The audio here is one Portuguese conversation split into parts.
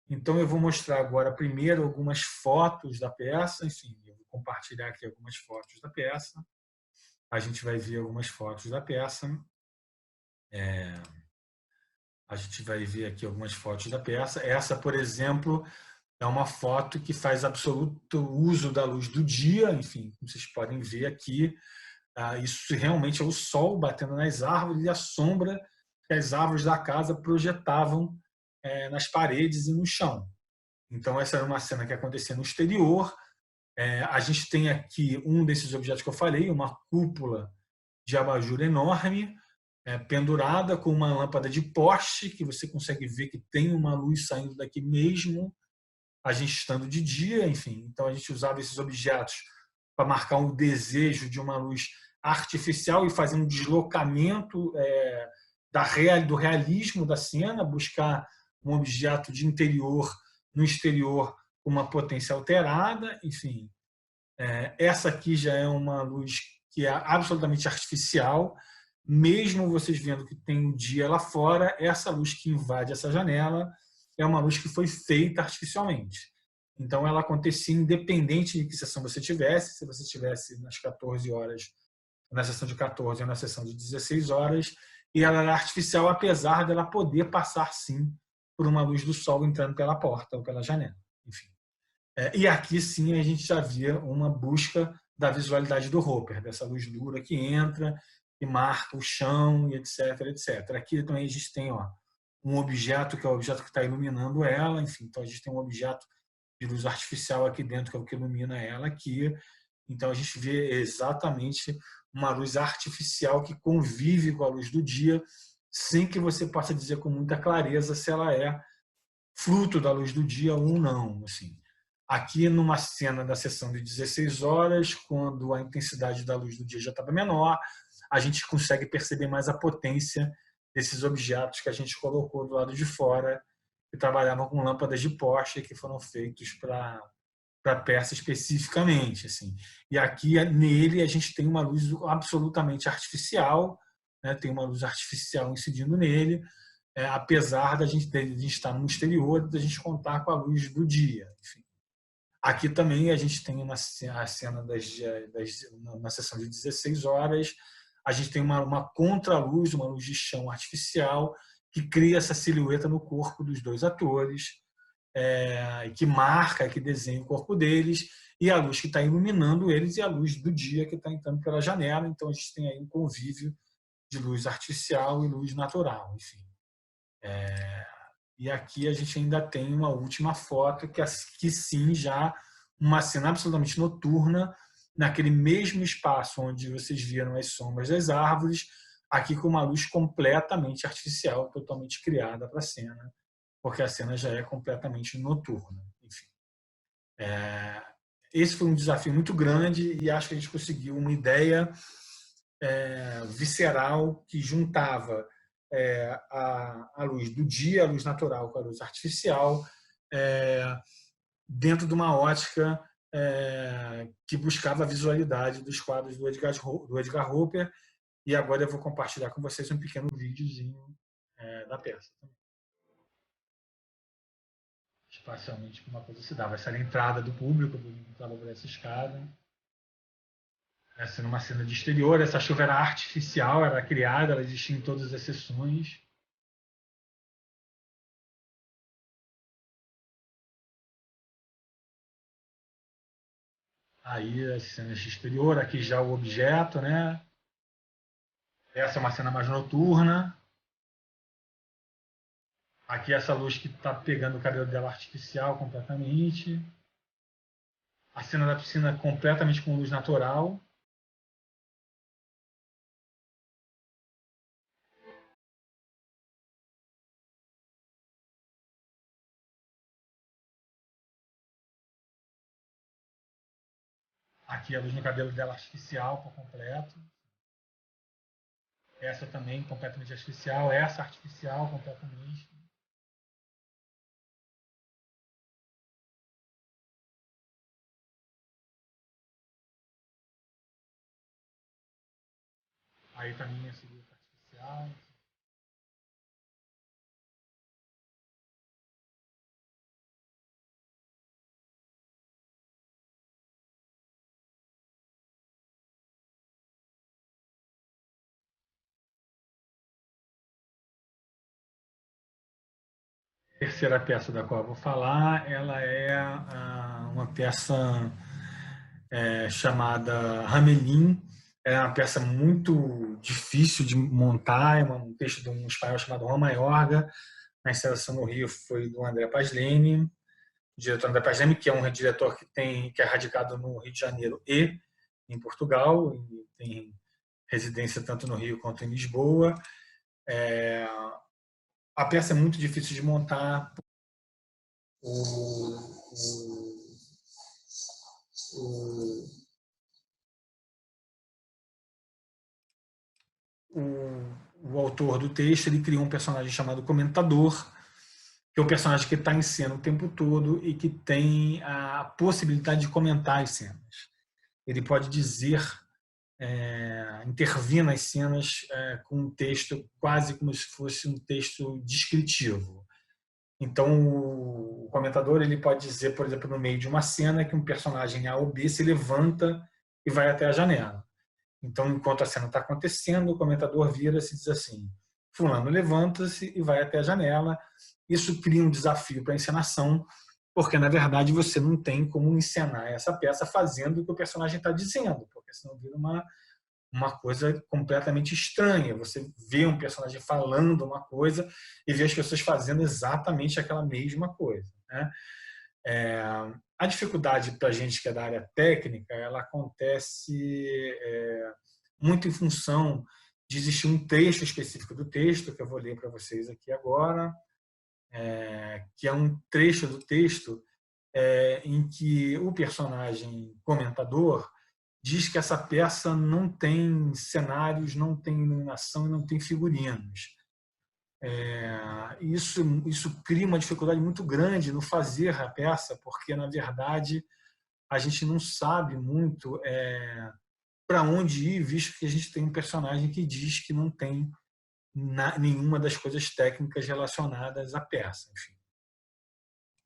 Então, eu vou mostrar agora primeiro algumas fotos da peça, enfim, eu vou compartilhar aqui algumas fotos da peça. A gente vai ver algumas fotos da peça. A gente vai ver aqui algumas fotos da peça. Essa, por exemplo, é uma foto que faz absoluto uso da luz do dia, enfim, como vocês podem ver aqui, isso realmente é o sol batendo nas árvores e a sombra que as árvores da casa projetavam nas paredes e no chão. Então, essa era uma cena que acontecia no exterior. A gente tem aqui um desses objetos que eu falei, uma cúpula de abajur enorme, pendurada com uma lâmpada de poste, que você consegue ver que tem uma luz saindo daqui mesmo, a gente estando de dia, enfim. Então, a gente usava esses objetos para marcar um desejo de uma luz artificial e fazer um deslocamento do realismo da cena, buscar um objeto de interior no exterior com uma potência alterada, enfim. Essa aqui já é uma luz que é absolutamente artificial, mesmo vocês vendo que tem o dia lá fora, essa luz que invade essa janela é uma luz que foi feita artificialmente. Então, ela acontecia independente de que sessão você tivesse, se você estivesse nas 14 horas, na sessão de 14 ou na sessão de 16 horas, e ela era artificial, apesar dela poder passar, sim, por uma luz do sol entrando pela porta ou pela janela. Enfim. E aqui, sim, a gente já via uma busca da visualidade do Hopper, dessa luz dura que entra, que marca o chão, e etc, etc. Aqui também a gente tem um objeto, que é o objeto que está iluminando ela, enfim, então a gente tem um objeto de luz artificial aqui dentro, que é o que ilumina ela aqui. Então a gente vê exatamente uma luz artificial que convive com a luz do dia, sem que você possa dizer com muita clareza se ela é fruto da luz do dia ou não. Assim. Aqui, numa cena da sessão de 16 horas, quando a intensidade da luz do dia já estava menor, a gente consegue perceber mais a potência desses objetos que a gente colocou do lado de fora, que trabalhavam com lâmpadas de poste que foram feitos para a peça especificamente. Assim. E aqui, nele, a gente tem uma luz absolutamente artificial, né? Tem uma luz artificial incidindo nele, apesar da gente estar no exterior, da gente contar com a luz do dia. Enfim. Aqui também a gente tem a cena na sessão de 16 horas, a gente tem uma contraluz, uma luz de chão artificial, que cria essa silhueta no corpo dos dois atores, que marca, que desenha o corpo deles, e a luz que está iluminando eles e a luz do dia que está entrando pela janela. Então a gente tem aí um convívio de luz artificial e luz natural, enfim. E aqui a gente ainda tem uma última foto, que sim, já uma cena absolutamente noturna, naquele mesmo espaço onde vocês viram as sombras das árvores, aqui com uma luz completamente artificial, totalmente criada para a cena, porque a cena já é completamente noturna. Enfim. Esse foi um desafio muito grande e acho que a gente conseguiu uma ideia visceral que juntava a luz do dia, a luz natural com a luz artificial, dentro de uma ótica que buscava a visualidade dos quadros do Edgar Hopper. E agora eu vou compartilhar com vocês um pequeno videozinho da peça. Espacialmente, como uma coisa se dava. Essa era a entrada do público, do entrava por essa escada. Essa era uma cena de exterior. Essa chuva era artificial, era criada, ela existia em todas as sessões. Aí as cenas de exterior, aqui já o objeto, né? Essa é uma cena mais noturna. Aqui essa luz que está pegando o cabelo dela artificial completamente. A cena da piscina completamente com luz natural. Aqui a luz no cabelo dela artificial por completo. Essa também completamente artificial. Essa artificial completamente. Aí também a silhueta artificial. terceira peça da qual eu vou falar, ela é uma peça chamada Hamelin. É uma peça muito difícil de montar, é um texto de um espanhol chamado Juan Mayorga. A instalação no Rio foi do André Pasleni, o diretor André Pasleni, que é um diretor que é radicado no Rio de Janeiro e em Portugal, e tem residência tanto no Rio quanto em Lisboa. A peça é muito difícil de montar. O, o, o autor do texto ele criou um personagem chamado Comentador, que é um personagem que está em cena o tempo todo e que tem a possibilidade de comentar as cenas. Ele pode dizer, intervir nas cenas com um texto quase como se fosse um texto descritivo. Então, o comentador ele pode dizer, por exemplo, no meio de uma cena que um personagem A ou B se levanta e vai até a janela. Então, enquanto a cena está acontecendo, o comentador vira-se e diz assim: fulano levanta-se e vai até a janela. Isso cria um desafio para a encenação, porque, na verdade, você não tem como encenar essa peça fazendo o que o personagem está dizendo, porque senão vira uma coisa completamente estranha. Você vê um personagem falando uma coisa e vê as pessoas fazendo exatamente aquela mesma coisa, né? A dificuldade para a gente que é da área técnica, ela acontece muito em função de existir um trecho específico do texto, que eu vou ler para vocês aqui agora, que é um trecho do texto em que o personagem comentador diz que essa peça não tem cenários, não tem iluminação e não tem figurinos. Isso cria uma dificuldade muito grande no fazer a peça, porque, na verdade, a gente não sabe muito para onde ir, visto que a gente tem um personagem que diz que não tem nenhuma das coisas técnicas relacionadas à peça. Enfim.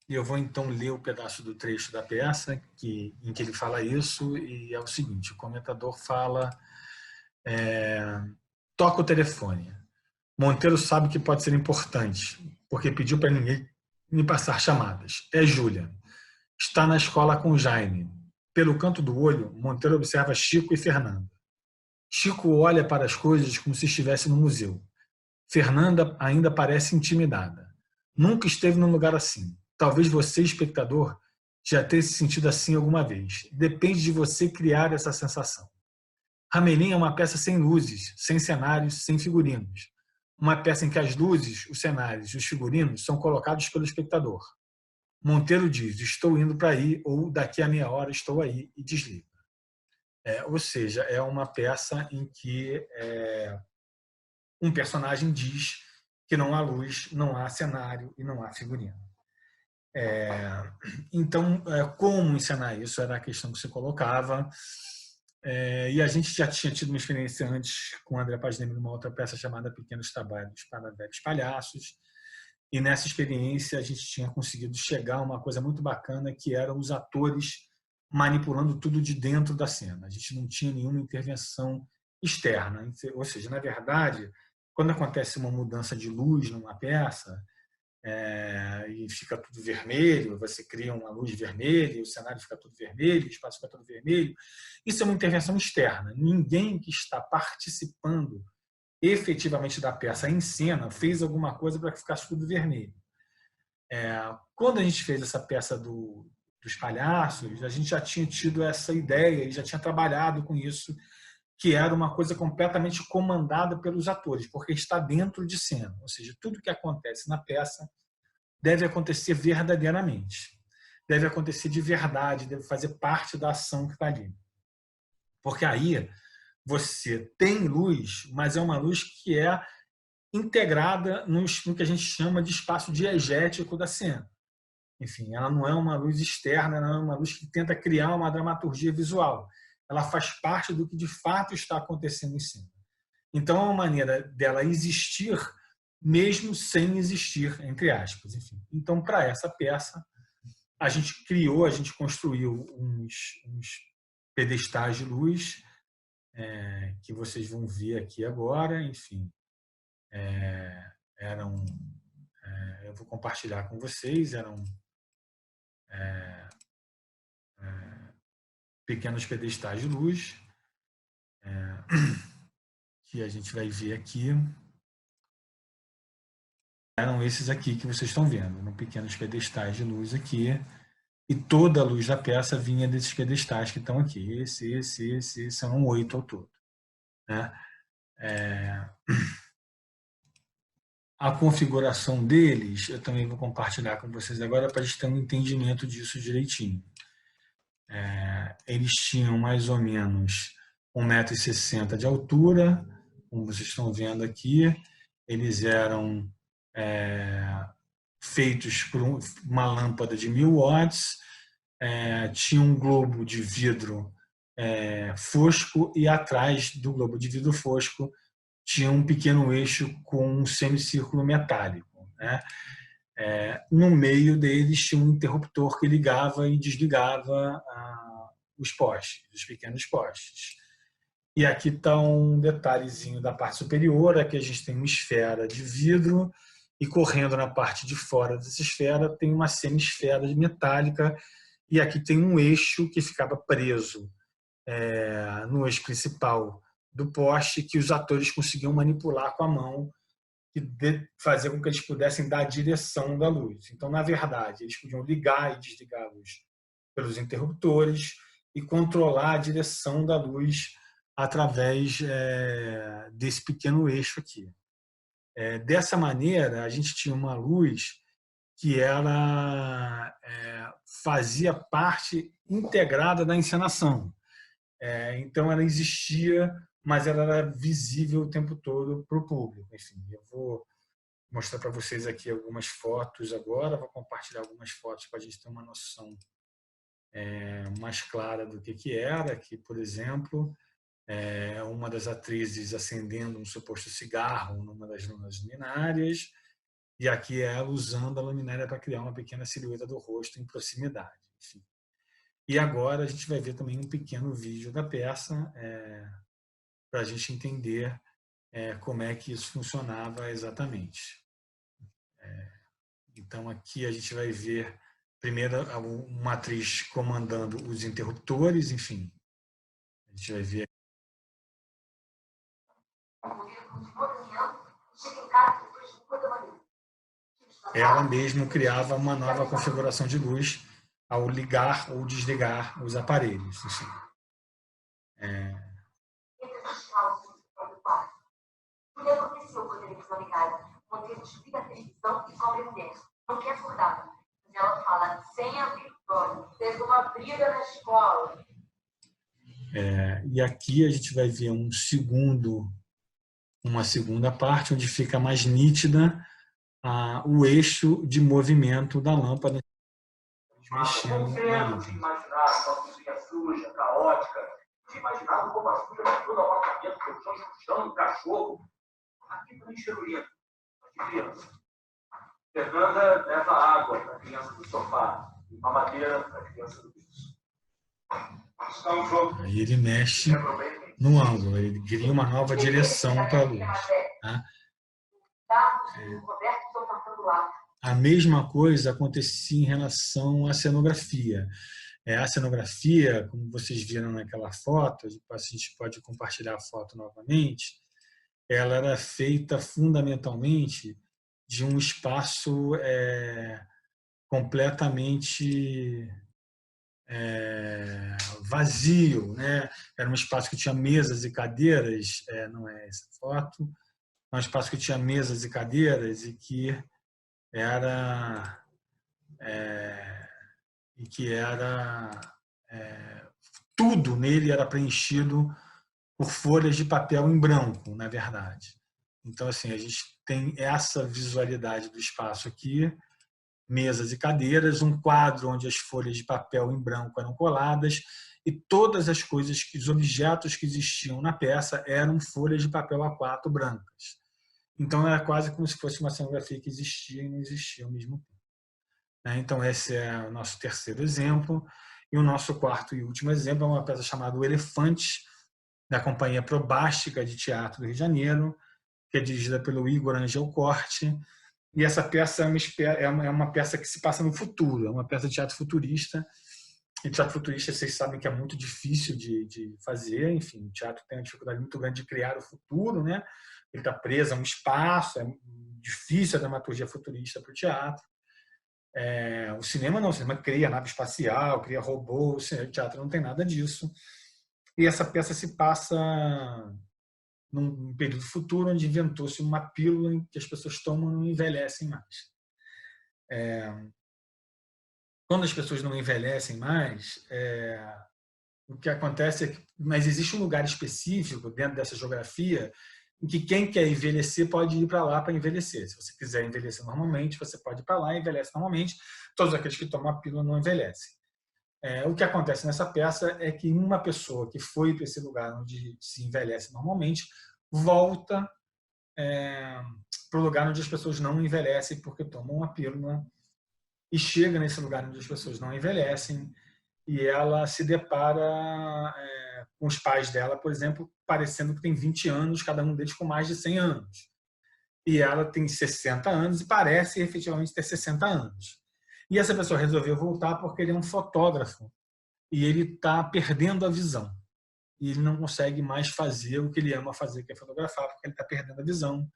E eu vou então ler o pedaço do trecho da peça em que ele fala isso, e é o seguinte: o comentador fala, toca o telefone. Monteiro sabe que pode ser importante, porque pediu para ninguém me passar chamadas. É Júlia. Está na escola com Jaime. Pelo canto do olho, Monteiro observa Chico e Fernanda. Chico olha para as coisas como se estivesse no museu. Fernanda ainda parece intimidada. Nunca esteve num lugar assim. Talvez você, espectador, já tenha se sentido assim alguma vez. Depende de você criar essa sensação. Hamelin é uma peça sem luzes, sem cenários, sem figurinos. Uma peça em que as luzes, os cenários e os figurinos são colocados pelo espectador. Monteiro diz: estou indo para aí, ou daqui a meia hora estou aí, e desliga. Ou seja, é uma peça em que um personagem diz que não há luz, não há cenário e não há figurino. Então, como encenar isso era a questão que se colocava. E a gente já tinha tido uma experiência antes com o André Pasleni numa outra peça chamada Pequenos Trabalhos para Velhos Palhaços. E nessa experiência a gente tinha conseguido chegar a uma coisa muito bacana, que eram os atores manipulando tudo de dentro da cena. A gente não tinha nenhuma intervenção externa. Ou seja, na verdade, quando acontece uma mudança de luz numa peça, e fica tudo vermelho, você cria uma luz vermelha, o cenário fica tudo vermelho, o espaço fica tudo vermelho. Isso é uma intervenção externa. Ninguém que está participando efetivamente da peça em cena fez alguma coisa para que ficasse tudo vermelho. Quando a gente fez essa peça dos palhaços, a gente já tinha tido essa ideia e já tinha trabalhado com isso, que era uma coisa completamente comandada pelos atores, porque está dentro de cena. Ou seja, tudo que acontece na peça deve acontecer verdadeiramente. Deve acontecer de verdade, deve fazer parte da ação que está ali. Porque aí você tem luz, mas é uma luz que é integrada no que a gente chama de espaço diegético da cena. Enfim, ela não é uma luz externa, ela é uma luz que tenta criar uma dramaturgia visual. Ela faz parte do que de fato está acontecendo em cena. Então, é uma maneira dela existir mesmo sem existir, entre aspas. Enfim. Então, para essa peça, a gente construiu uns pedestais de luz que vocês vão ver aqui agora. Enfim, eram eu vou compartilhar com vocês, eram pequenos pedestais de luz, que a gente vai ver aqui. Eram esses aqui que vocês estão vendo, eram pequenos pedestais de luz aqui, e toda a luz da peça vinha desses pedestais que estão aqui. Esse, são 8 ao todo. Né? A configuração deles, eu também vou compartilhar com vocês agora para a gente ter um entendimento disso direitinho. Eles tinham mais ou menos 1,60 m de altura, como vocês estão vendo aqui. Eles eram feitos por uma lâmpada de 1000 watts, tinha um globo de vidro fosco, e atrás do globo de vidro fosco tinha um pequeno eixo com um semicírculo metálico. Né? No meio deles tinha um interruptor que ligava e desligava os postes, os pequenos postes. E aqui está um detalhezinho da parte superior. Aqui a gente tem uma esfera de vidro, e correndo na parte de fora dessa esfera tem uma semisfera metálica, e aqui tem um eixo que ficava preso no eixo principal do poste, que os atores conseguiam manipular com a mão e fazer com que eles pudessem dar a direção da luz. Então, na verdade, eles podiam ligar e desligar a luz pelos interruptores e controlar a direção da luz através desse pequeno eixo aqui. Dessa maneira, a gente tinha uma luz que fazia parte integrada da encenação. Então, ela existia, mas ela era visível o tempo todo para o público. Enfim, eu vou mostrar para vocês aqui algumas fotos agora, vou compartilhar algumas fotos para a gente ter uma noção mais clara do que era. Aqui, por exemplo, uma das atrizes acendendo um suposto cigarro numa das luminárias, e aqui ela usando a luminária para criar uma pequena silhueta do rosto em proximidade. Enfim. E agora a gente vai ver também um pequeno vídeo da peça para a gente entender como é que isso funcionava exatamente. Então aqui a gente vai ver primeiro uma atriz comandando os interruptores, enfim. A gente vai ver. Ela mesma criava uma nova configuração de luz ao ligar ou desligar os aparelhos. Assim. Não quer acordar. Ela fala, sem abrir o olho, teve uma briga na escola. E aqui a gente vai ver uma segunda parte, onde fica mais nítida o eixo de movimento da lâmpada. Mexendo na lâmpada. Imaginar uma cozinha suja, caótica, de imaginar como a suja de todo o apartamento, o chão, o cachorro. Aqui também cheiro limpo, de criança. Fernanda leva água para a criança do sofá, e mamadeira para a criança do piso. Aí ele mexe no ângulo, ele cria uma nova direção para a luz. Tá? A mesma coisa acontecia em relação à cenografia. A cenografia, como vocês viram naquela foto, a gente pode compartilhar a foto novamente, ela era feita fundamentalmente de um espaço completamente vazio, né? Era um espaço que tinha mesas e cadeiras, não é essa foto, é um espaço que tinha mesas e cadeiras e que era tudo nele era preenchido por folhas de papel em branco, na verdade. Então, assim, a gente tem essa visualidade do espaço aqui, mesas e cadeiras, um quadro onde as folhas de papel em branco eram coladas e todas as coisas, os objetos que existiam na peça eram folhas de papel A4 brancas. Então, era quase como se fosse uma cenografia que existia e não existia ao mesmo tempo. Então, esse é o nosso terceiro exemplo. E o nosso quarto e último exemplo é uma peça chamada O Elefante, da Companhia Probástica de Teatro do Rio de Janeiro, que é dirigida pelo Igor Angel Corte. E essa peça é uma peça que se passa no futuro, é uma peça de teatro futurista. E teatro futurista, vocês sabem que é muito difícil de fazer. Enfim, o teatro tem uma dificuldade muito grande de criar o futuro, né? Ele está preso a um espaço, é difícil a dramaturgia futurista para o teatro. O cinema não, o cinema cria nave espacial, cria robô, o teatro não tem nada disso. E essa peça se passa num período futuro onde inventou-se uma pílula em que as pessoas tomam e não envelhecem mais. Quando as pessoas não envelhecem mais, o que acontece é que, mas existe um lugar específico dentro dessa geografia em que quem quer envelhecer pode ir para lá para envelhecer. Se você quiser envelhecer normalmente, você pode ir para lá e envelhece normalmente. Todos aqueles que tomam a pílula não envelhecem. O que acontece nessa peça é que uma pessoa que foi para esse lugar onde se envelhece normalmente volta para o lugar onde as pessoas não envelhecem porque tomam a pílula e chega nesse lugar onde as pessoas não envelhecem e ela se depara com os pais dela, por exemplo, parecendo que tem 20 anos, cada um deles com mais de 100 anos. E ela tem 60 anos e parece efetivamente ter 60 anos. E essa pessoa resolveu voltar porque ele é um fotógrafo e ele está perdendo a visão. E ele não consegue mais fazer o que ele ama fazer, que é fotografar, porque ele está perdendo a visão.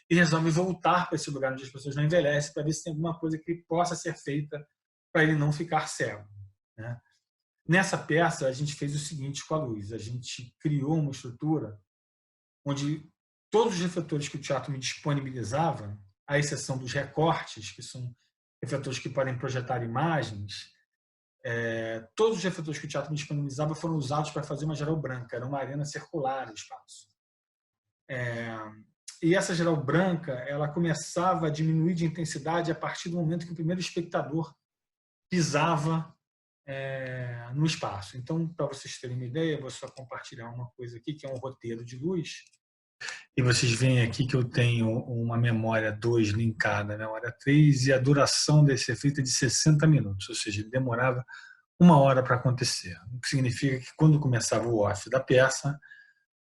E resolve voltar para esse lugar onde as pessoas não envelhecem para ver se tem alguma coisa que possa ser feita para ele não ficar cego, né? Nessa peça, a gente fez o seguinte com a luz. A gente criou uma estrutura onde todos os refletores que o teatro me disponibilizava, à exceção dos recortes, que são refletores que podem projetar imagens, todos os refletores que o teatro me disponibilizava foram usados para fazer uma geral branca. Era uma arena circular o espaço. E essa geral branca, ela começava a diminuir de intensidade a partir do momento que o primeiro espectador pisava no espaço. Então, para vocês terem uma ideia, eu vou só compartilhar uma coisa aqui, que é um roteiro de luz. E vocês veem aqui que eu tenho uma memória 2 linkada à memória 3 e a duração desse efeito é de 60 minutos, ou seja, ele demorava 1 hora para acontecer. O que significa que quando começava o off da peça,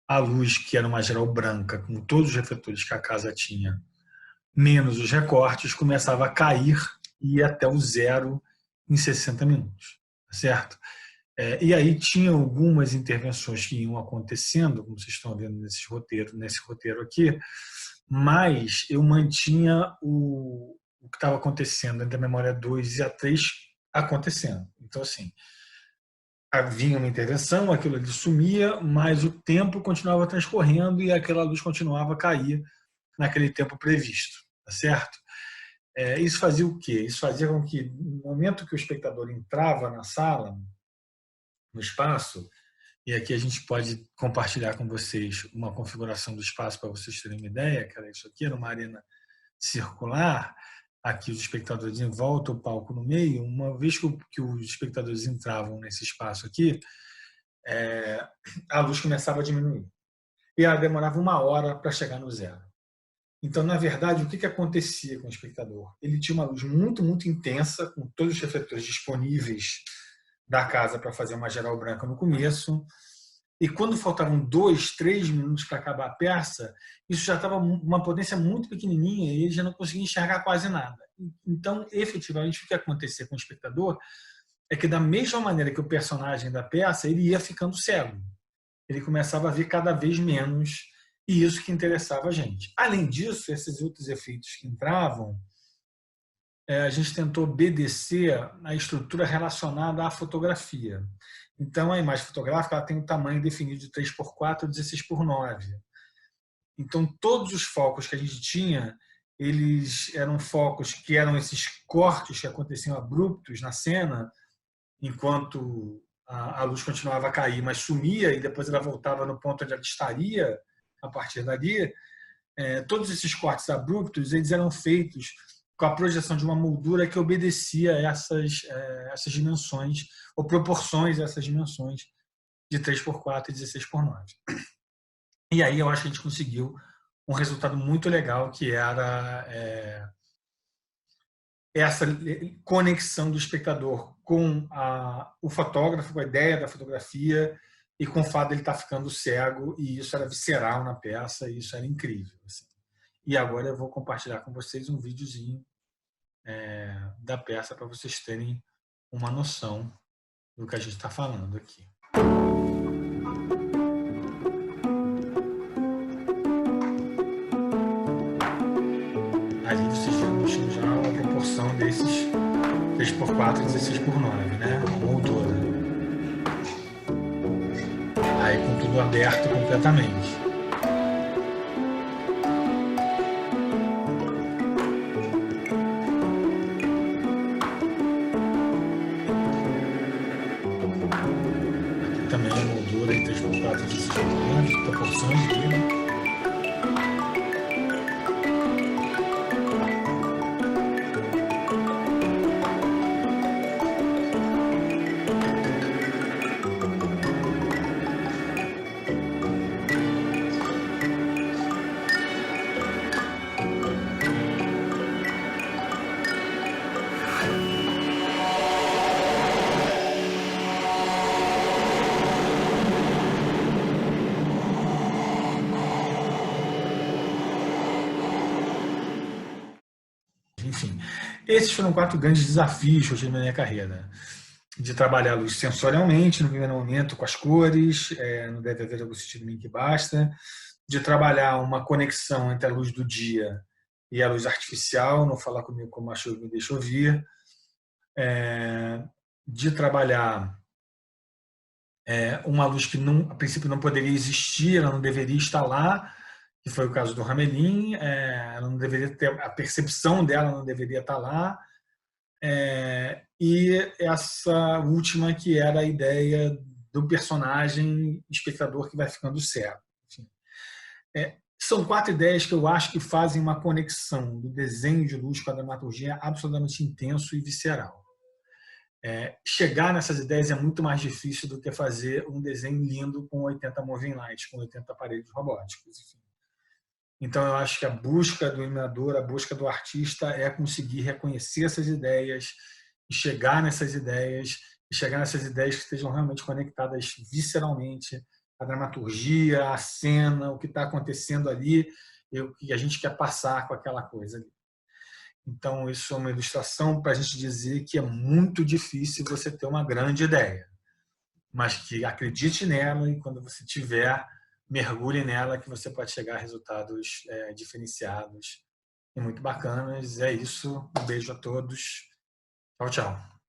a luz, que era uma geral branca, com todos os refletores que a casa tinha, menos os recortes, começava a cair e ia até o zero em 60 minutos. Certo? E aí tinha algumas intervenções que iam acontecendo, como vocês estão vendo nesse roteiro aqui, mas eu mantinha o que estava acontecendo entre a memória 2 e a 3 acontecendo. Então, assim, havia uma intervenção, aquilo ali sumia, mas o tempo continuava transcorrendo e aquela luz continuava a cair naquele tempo previsto, tá certo? Isso fazia o quê? Isso fazia com que, no momento que o espectador entrava na sala, no espaço, e aqui a gente pode compartilhar com vocês uma configuração do espaço para vocês terem uma ideia, que era isso aqui, era uma arena circular, aqui os espectadores em volta, o palco no meio. Uma vez que os espectadores entravam nesse espaço aqui, a luz começava a diminuir. E ela demorava 1 hora para chegar no zero. Então, na verdade, o que acontecia com o espectador? Ele tinha uma luz muito, muito intensa, com todos os refletores disponíveis da casa para fazer uma geral branca no começo. E quando faltavam 2, 3 minutos para acabar a peça, isso já estava uma potência muito pequenininha e ele já não conseguia enxergar quase nada. Então, efetivamente, o que acontecia com o espectador é que, da mesma maneira que o personagem da peça, ele ia ficando cego. Ele começava a ver cada vez menos, e isso que interessava a gente. Além disso, esses outros efeitos que entravam, a gente tentou obedecer à estrutura relacionada à fotografia. Então, a imagem fotográfica ela tem um tamanho definido de 3x4 ou 16x9. Então, todos os focos que a gente tinha, eles eram focos que eram esses cortes que aconteciam abruptos na cena, enquanto a luz continuava a cair, mas sumia e depois ela voltava no ponto onde ela estaria a partir dali. Todos esses cortes abruptos eles eram feitos com a projeção de uma moldura que obedecia a essas dimensões, ou proporções a essas dimensões de 3x4 e 16x9. E aí eu acho que a gente conseguiu um resultado muito legal, que era essa conexão do espectador com o fotógrafo, com a ideia da fotografia e com o fato de ele estar ficando cego, e isso era visceral na peça, e isso era incrível. Assim. E agora eu vou compartilhar com vocês um videozinho da peça para vocês terem uma noção do que a gente está falando aqui. Ali vocês viram já a proporção desses 3x4 e 16x9, né? A moldura. Aí com tudo aberto completamente. Aqui também a moldura em 3x4 e 16x9, proporções dele. Enfim, esses foram 4 grandes desafios que eu tive na minha carreira. De trabalhar a luz sensorialmente, no primeiro momento, com as cores, não deve haver algum sentido em que basta. De trabalhar uma conexão entre a luz do dia e a luz artificial, não falar comigo como a chuva me deixa ouvir. De trabalhar uma luz que, a princípio, não poderia existir, ela não deveria estar lá, que foi o caso do Hamelin, ela não deveria ter, a percepção dela não deveria estar lá, e essa última que era a ideia do personagem espectador que vai ficando cego. Enfim, são 4 ideias que eu acho que fazem uma conexão do desenho de luz com a dramaturgia absolutamente intenso e visceral. Chegar nessas ideias é muito mais difícil do que fazer um desenho lindo com 80 moving lights, com 80 aparelhos robóticos. Enfim. Então, eu acho que a busca do iluminador, a busca do artista é conseguir reconhecer essas ideias e chegar nessas ideias, que estejam realmente conectadas visceralmente à dramaturgia, à cena, o que está acontecendo ali e o que a gente quer passar com aquela coisa ali. Então, isso é uma ilustração para a gente dizer que é muito difícil você ter uma grande ideia, mas que acredite nela e quando você tiver, mergulhe nela que você pode chegar a resultados diferenciados e muito bacanas. É isso. Um beijo a todos. Tchau, tchau.